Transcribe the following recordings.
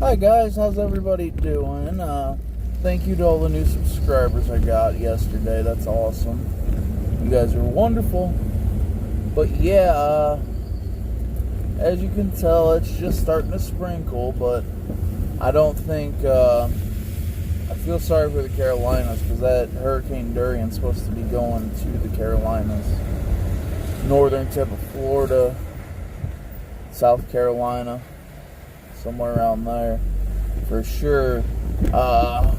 Hi guys, how's everybody doing? Thank you to all the new subscribers I got yesterday. That's awesome. You guys are wonderful. But yeah, as you can tell, it's just starting to sprinkle, but I don't think, I feel sorry for the Carolinas because that Hurricane Dorian is supposed to be going to the Carolinas. Northern tip of Florida, South Carolina, somewhere around there for sure. I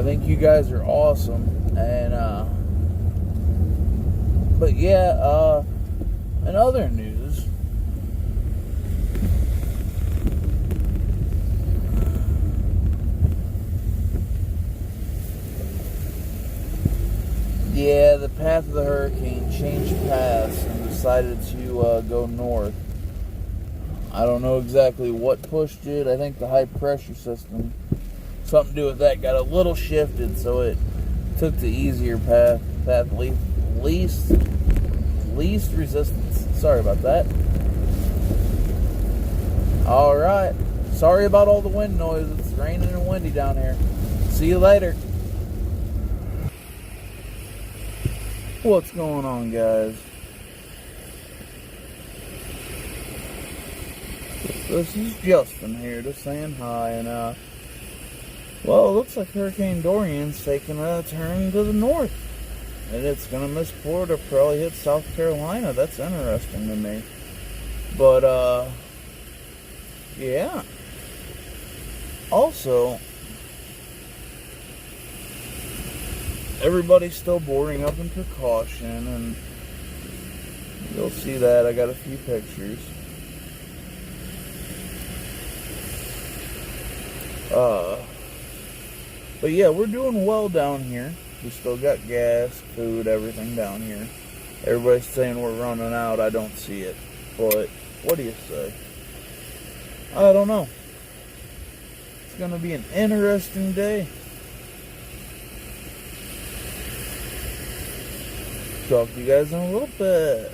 think you guys are awesome, and but yeah, in other news, yeah, the path of the hurricane changed paths and decided to go north. I don't know exactly what pushed it. I think the high pressure system, something to do with that, got a little shifted, so it took the easier path least resistance. Sorry about that. Alright. Sorry about all the wind noise. It's raining and windy down here. See you later. What's going on, guys? This is Justin here, just saying hi, and well, it looks like Hurricane Dorian's taking a turn to the north, and it's gonna miss Florida, probably hit South Carolina. That's interesting to me, but yeah. Also, everybody's still boarding up in precaution, and you'll see that. I got a few pictures. But yeah, we're doing well down here. We still got gas, food, everything down here. Everybody's saying we're running out. I don't see it. But what do you say? I don't know. It's going to be an interesting day. Talk to you guys in a little bit.